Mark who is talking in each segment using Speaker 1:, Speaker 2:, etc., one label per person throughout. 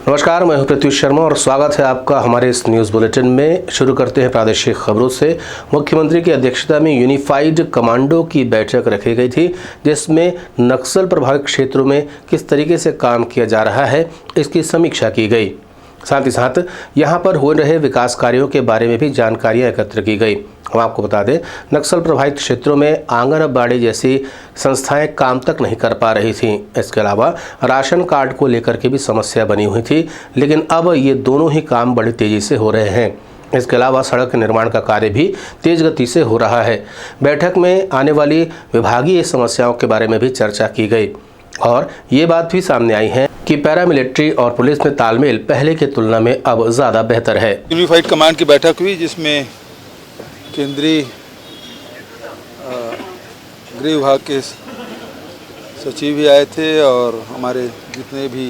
Speaker 1: नमस्कार, मैं हूं प्रत्युष शर्मा और स्वागत है आपका हमारे इस न्यूज़ बुलेटिन में। शुरू करते हैं प्रादेशिक खबरों से। मुख्यमंत्री की अध्यक्षता में यूनिफाइड कमांडो की बैठक रखी गई थी, जिसमें नक्सल प्रभावित क्षेत्रों में किस तरीके से काम किया जा रहा है इसकी समीक्षा की गई। साथ ही साथ यहां पर हो रहे विकास कार्यों के बारे में भी जानकारियां एकत्र की गई। हम आपको बता दें, नक्सल प्रभावित क्षेत्रों में आंगनबाड़ी जैसी संस्थाएं काम तक नहीं कर पा रही थीं। इसके अलावा राशन कार्ड को लेकर के भी समस्या बनी हुई थी, लेकिन अब ये दोनों ही काम बड़ी तेज़ी से हो रहे हैं। इसके अलावा सड़क निर्माण का कार्य भी तेज गति से हो रहा है। बैठक में आने वाली विभागीय समस्याओं के बारे में भी चर्चा की गई और ये बात भी सामने आई है कि पैरामिलिट्री और पुलिस में तालमेल पहले की तुलना में अब ज़्यादा बेहतर है।
Speaker 2: यूनिफाइड कमांड की बैठक हुई, जिसमें केंद्रीय गृह विभाग के सचिव भी आए थे और हमारे जितने भी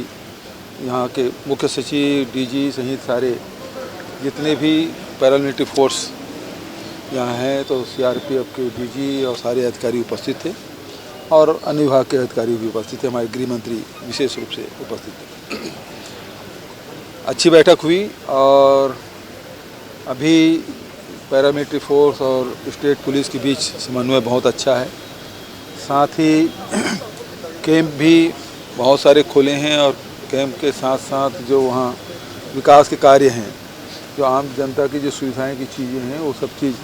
Speaker 2: यहाँ के मुख्य सचिव, डीजी सहित सारे जितने भी पैरामिलिट्री फोर्स यहाँ हैं, तो सीआरपीएफ के डीजी और सारे अधिकारी उपस्थित थे और अन्य विभाग के अधिकारी भी उपस्थित थे। हमारे गृह मंत्री विशेष रूप से उपस्थित थे। अच्छी बैठक हुई और अभी पैरामिलिट्री फोर्स और स्टेट पुलिस के बीच समन्वय बहुत अच्छा है। साथ ही कैंप भी बहुत सारे खोले हैं और कैंप के साथ साथ जो वहाँ विकास के कार्य हैं, जो आम जनता की जो सुविधाएं की चीज़ें हैं, वो सब चीज़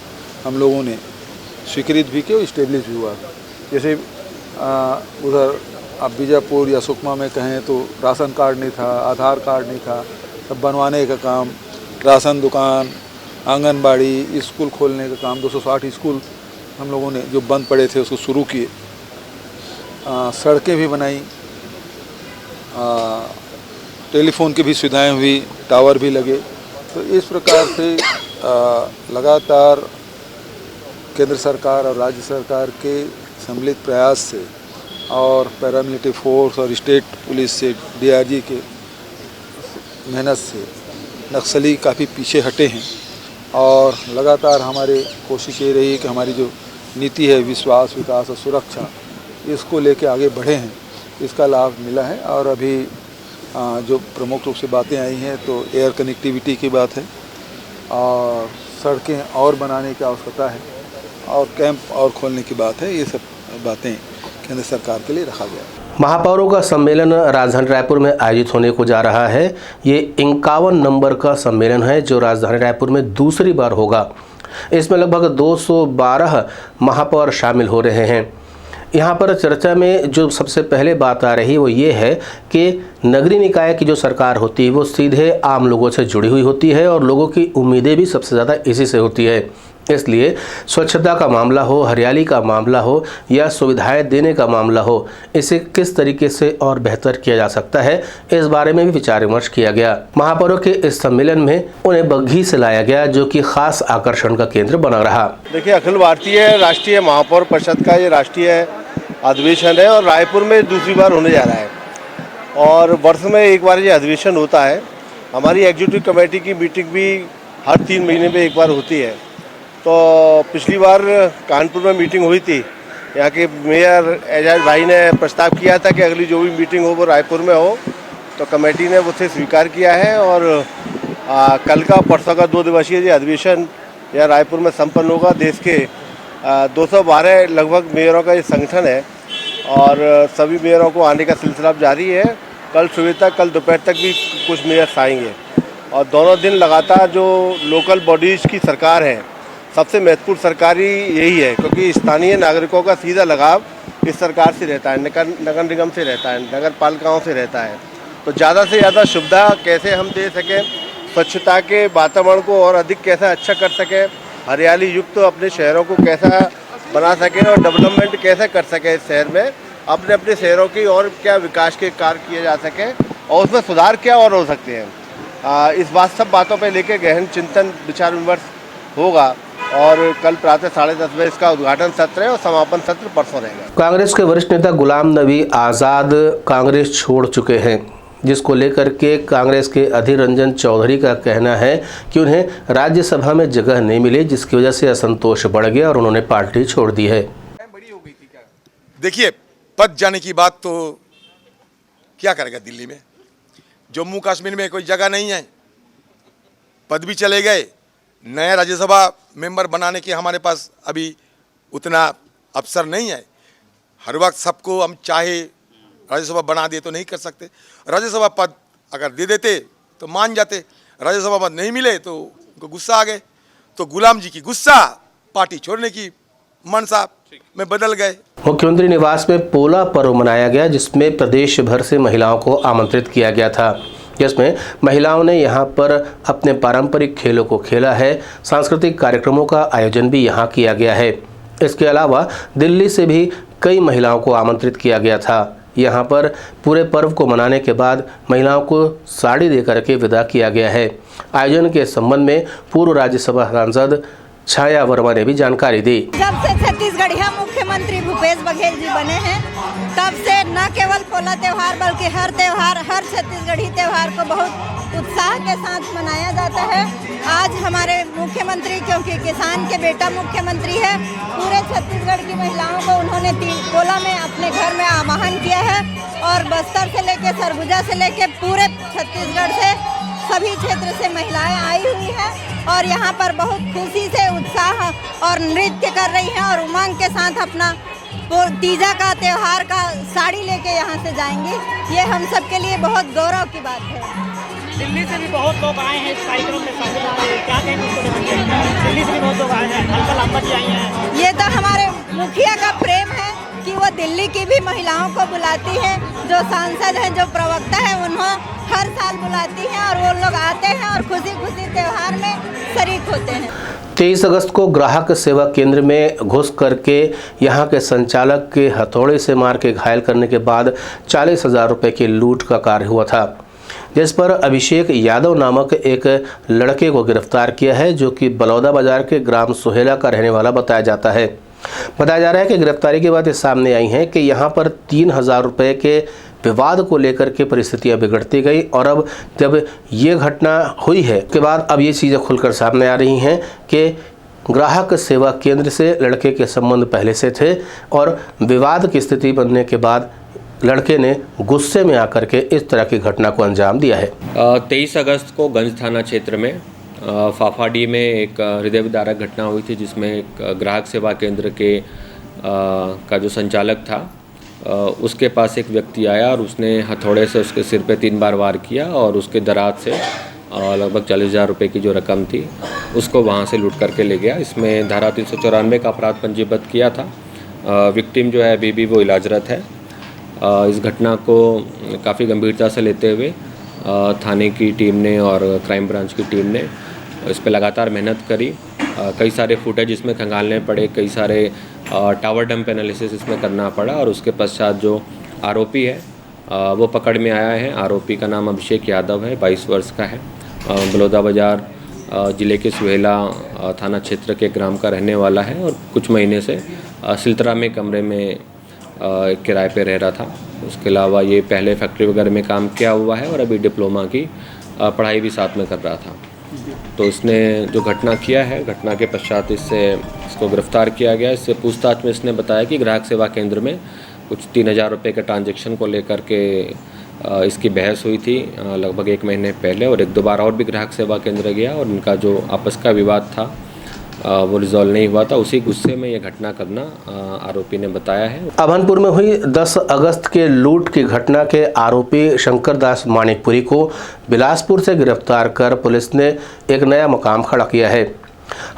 Speaker 2: हम लोगों ने स्वीकृत भी की और इस्टेब्लिश भी हुआ। जैसे उधर आप बीजापुर या सुकमा में कहें तो राशन कार्ड नहीं था, आधार कार्ड नहीं था, सब बनवाने का काम, राशन दुकान, आंगनबाड़ी, स्कूल खोलने का काम, 260 स्कूल हम लोगों ने जो बंद पड़े थे उसको शुरू किए। सड़कें भी बनाई, टेलीफोन की भी सुविधाएं हुई, टावर भी लगे। तो इस प्रकार से लगातार केंद्र सरकार और राज्य सरकार के सम्मिलित प्रयास से और पैरामिलिट्री फोर्स और स्टेट पुलिस से, डीआरजी के मेहनत से नक्सली काफ़ी पीछे हटे हैं और लगातार हमारी कोशिश ये रही है कि हमारी जो नीति है विश्वास, विकास और सुरक्षा, इसको लेके आगे बढ़े हैं। इसका लाभ मिला है और अभी जो प्रमुख रूप से बातें आई हैं तो एयर कनेक्टिविटी की बात है और सड़कें और बनाने की आवश्यकता है और कैंप और खोलने की बात है। ये सब बातें केंद्र सरकार के लिए रखा गया।
Speaker 1: महापौरों का सम्मेलन राजधानी रायपुर में आयोजित होने को जा रहा है। ये 51 नंबर का सम्मेलन है जो राजधानी रायपुर में दूसरी बार होगा। इसमें लगभग 212 महापौर शामिल हो रहे हैं। यहाँ पर चर्चा में जो सबसे पहले बात आ रही है वो ये है कि नगरीय निकाय की जो सरकार होती है वो सीधे आम लोगों से जुड़ी हुई होती है और लोगों की उम्मीदें भी सबसे ज़्यादा इसी से होती है। इसलिए स्वच्छता का मामला हो, हरियाली का मामला हो या सुविधाएं देने का मामला हो, इसे किस तरीके से और बेहतर किया जा सकता है, इस बारे में भी विचार विमर्श किया गया। महापौरों के इस सम्मेलन में उन्हें बग्घी से लाया गया, जो कि खास आकर्षण का केंद्र बना रहा।
Speaker 3: देखिए, अखिल भारतीय राष्ट्रीय महापौर परिषद का ये राष्ट्रीय अधिवेशन है और रायपुर में दूसरी बार होने जा रहा है और वर्ष में एक बार ये अधिवेशन होता है। हमारी एग्जीक्यूटिव कमेटी की मीटिंग भी हर 3 महीने में एक बार होती है। तो पिछली बार कानपुर में मीटिंग हुई थी। यहाँ के मेयर एजाज भाई ने प्रस्ताव किया था कि अगली जो भी मीटिंग हो वो रायपुर में हो, तो कमेटी ने उसे स्वीकार किया है और कल का परसों का 2 दिवसीय अधिवेशन यहाँ रायपुर में संपन्न होगा। देश के 212 लगभग मेयरों का ये संगठन है और सभी मेयरों को आने का सिलसिला जारी है। कल सुबह तक, कल दोपहर तक भी कुछ मेयर्स आएंगे और दोनों दिन लगातार जो लोकल बॉडीज़ की सरकार है, सबसे महत्वपूर्ण सरकारी यही है क्योंकि स्थानीय नागरिकों का सीधा लगाव इस सरकार से रहता है, नगर निगम से रहता है, नगर पालिकाओं से रहता है। तो ज़्यादा से ज़्यादा सुविधा कैसे हम दे सकें, स्वच्छता के वातावरण को और अधिक कैसे अच्छा कर सकें, हरियाली युक्त अपने शहरों को कैसा बना सकें और डेवलपमेंट कैसे कर सकें इस शहर में, अपने अपने शहरों की और क्या विकास के कार्य किए जा सकें और उसमें सुधार क्या और हो सकते हैं। इस बात सब बातों पर लेकर गहन चिंतन विचार विमर्श होगा और कल प्रातः 10:30 बजे इसका उद्घाटन सत्र है और समापन सत्र परसों रहेगा।
Speaker 1: कांग्रेस के वरिष्ठ नेता गुलाम नबी आज़ाद कांग्रेस छोड़ चुके हैं, जिसको लेकर के कांग्रेस के अधीर रंजन चौधरी का कहना है कि उन्हें राज्यसभा में जगह नहीं मिली, जिसकी वजह से असंतोष बढ़ गया और उन्होंने पार्टी छोड़ दी है।
Speaker 4: देखिए, पद जाने की बात तो क्या करेगा दिल्ली में। जम्मू कश्मीर में कोई जगह नहीं है, पद भी चले गए, नया राज्यसभा मेंबर बनाने की हमारे पास अभी उतना अवसर नहीं है। हर वक्त सबको हम चाहे राज्यसभा बना दे तो नहीं कर सकते। राज्यसभा पद अगर दे देते तो मान जाते, राज्यसभा पद नहीं मिले तो उनको गुस्सा आ गए, तो गुलाम जी की गुस्सा पार्टी छोड़ने की मनसा में बदल गए।
Speaker 1: मुख्यमंत्री निवास में पोला पर्व मनाया गया, जिसमें प्रदेश भर से महिलाओं को आमंत्रित किया गया था, जिसमें महिलाओं ने यहां पर अपने पारंपरिक खेलों को खेला है। सांस्कृतिक कार्यक्रमों का आयोजन भी यहां किया गया है। इसके अलावा दिल्ली से भी कई महिलाओं को आमंत्रित किया गया था। यहां पर पूरे पर्व को मनाने के बाद महिलाओं को साड़ी देकर के विदा किया गया है। आयोजन के संबंध में पूर्व राज्यसभा सांसद छाया वर्मा ने भी जानकारी दी।
Speaker 5: जब से छत्तीसगढ़िया मुख्यमंत्री भूपेश बघेल जी बने हैं, तब से न केवल पोला त्योहार बल्कि हर त्योहार, हर छत्तीसगढ़ी त्योहार को बहुत उत्साह के साथ मनाया जाता है। आज हमारे मुख्यमंत्री, क्योंकि किसान के बेटा मुख्यमंत्री है, पूरे छत्तीसगढ़ की महिलाओं को उन्होंने पोला में अपने घर में आवाहन किया है और बस्तर से लेकर सरगुजा से लेकर पूरे छत्तीसगढ़ से सभी क्षेत्र से महिलाएं आई हुई हैं और यहाँ पर बहुत खुशी से उत्साह और नृत्य कर रही हैं और उमंग के साथ अपना तीजा का त्योहार का साड़ी लेके यहाँ से जाएंगी। ये हम सब के लिए बहुत गौरव की बात है।
Speaker 6: दिल्ली से भी बहुत लोग आए हैं इस कार्यक्रम में शामिल हुए हैं, क्या कहेंगे उसको लेकर? दिल्ली से भी बहुत लोग आए हैं, हल्का लांबा जी आई हैं।
Speaker 5: ये तो हमारे मुखिया का प्रेम है कि वो दिल्ली की भी महिलाओं को बुलाती है। जो सांसद हैं, जो प्रवक्ता है, उन्हें हर साल बुलाती हैं और वो लोग आते हैं और खुशी खुशी त्योहार में शरीक होते हैं।
Speaker 1: 23 अगस्त को ग्राहक सेवा केंद्र में घुस करके यहां के संचालक के हथौड़े से मार के घायल करने के बाद 40,000 रुपये की लूट का कार्य हुआ था, जिस पर अभिषेक यादव नामक एक लड़के को गिरफ्तार किया है, जो कि बलौदा बाजार के ग्राम सोहेला का रहने वाला बताया जाता है। बताया जा रहा है कि गिरफ्तारी के बाद ये सामने आई हैं कि यहाँ पर 3,000 रुपये के विवाद को लेकर के परिस्थितियां बिगड़ती गई और अब जब ये घटना हुई है के बाद अब ये चीज़ें खुलकर सामने आ रही हैं कि ग्राहक सेवा केंद्र से लड़के के संबंध पहले से थे और विवाद की स्थिति बनने के बाद लड़के ने गुस्से में आकर के इस तरह की घटना को अंजाम दिया है।
Speaker 7: 23 अगस्त को गंज थाना क्षेत्र में फाफाडी में एक हृदय विदारक घटना हुई थी, जिसमें एक ग्राहक सेवा केंद्र के का जो संचालक था, उसके पास एक व्यक्ति आया और उसने हथौड़े से उसके सिर पे 3 बार वार किया और उसके दराज से लगभग 40,000 रुपये की जो रकम थी उसको वहाँ से लूट करके ले गया। इसमें धारा 394 का अपराध पंजीबद्ध किया था। विक्टिम जो है अभी भी वो इलाजरत है। इस घटना को काफ़ी गंभीरता से लेते हुए थाने की टीम ने और क्राइम ब्रांच की टीम ने इस पर लगातार मेहनत करी। कई सारे फुटेज इसमें खंगालने पड़े, कई सारे टावर डंप एनालिसिस इसमें करना पड़ा और उसके पश्चात जो आरोपी है वो पकड़ में आया है। आरोपी का नाम अभिषेक यादव है, 22 वर्ष का है, बलौदा बाजार ज़िले के सुहेला थाना क्षेत्र के ग्राम का रहने वाला है और कुछ महीने से सिलतरा में कमरे में किराए पे रह रहा था। उसके अलावा ये पहले फैक्ट्री वगैरह में काम किया हुआ है और अभी डिप्लोमा की पढ़ाई भी साथ में कर रहा था। तो इसने जो घटना किया है, घटना के पश्चात इसको गिरफ्तार किया गया। इससे पूछताछ में इसने बताया कि ग्राहक सेवा केंद्र में कुछ 3,000 रुपये के ट्रांजैक्शन को लेकर के इसकी बहस हुई थी लगभग 1 महीने पहले और 1-2 बार और भी ग्राहक सेवा केंद्र गया और इनका जो आपस का विवाद था वो रिजॉल्व नहीं हुआ था। उसी गुस्से में ये घटना करना आरोपी ने बताया है।
Speaker 1: अभनपुर में हुई 10 अगस्त के लूट की घटना के आरोपी शंकर दास मानिकपुरी को बिलासपुर से गिरफ्तार कर पुलिस ने एक नया मुकाम खड़ा किया है।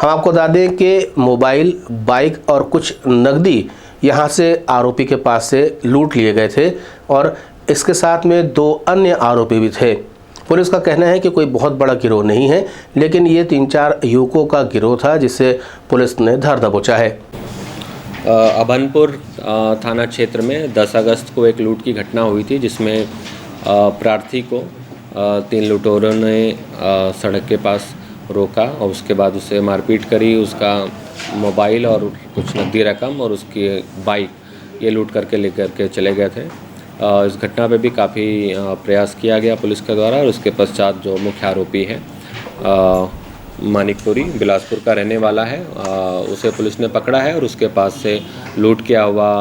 Speaker 1: हम आपको बता दें कि मोबाइल, बाइक और कुछ नकदी यहां से आरोपी के पास से लूट लिए गए थे और इसके साथ में 2 अन्य आरोपी भी थे। पुलिस का कहना है कि कोई बहुत बड़ा गिरोह नहीं है, लेकिन ये 3-4 युवकों का गिरोह था जिसे पुलिस ने धर दबोचा है।
Speaker 7: अभनपुर थाना क्षेत्र में 10 अगस्त को एक लूट की घटना हुई थी, जिसमें प्रार्थी को 3 लुटेरों ने सड़क के पास रोका और उसके बाद उसे मारपीट करी। उसका मोबाइल और कुछ नकदी रकम और उसकी बाइक ये लूट करके लेकर के चले गए थे। इस घटना पे भी काफ़ी प्रयास किया गया पुलिस के द्वारा और उसके पश्चात जो मुख्य आरोपी है मानिकपुरी, बिलासपुर का रहने वाला है, उसे पुलिस ने पकड़ा है और उसके पास से लूट किया हुआ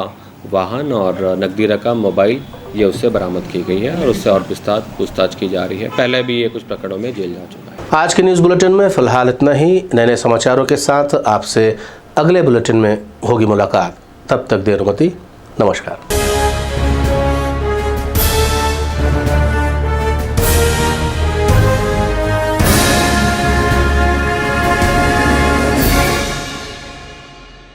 Speaker 7: वाहन और नकदी रकम, मोबाइल ये उससे बरामद की गई है और उससे और विस्तार पूछताछ की जा रही है। पहले भी ये कुछ प्रकरणों में जेल जा चुका है।
Speaker 1: आज के न्यूज़ बुलेटिन में फिलहाल इतना ही। नए समाचारों के साथ आपसे अगले बुलेटिन में होगी मुलाकात। तब तक देर मती। नमस्कार।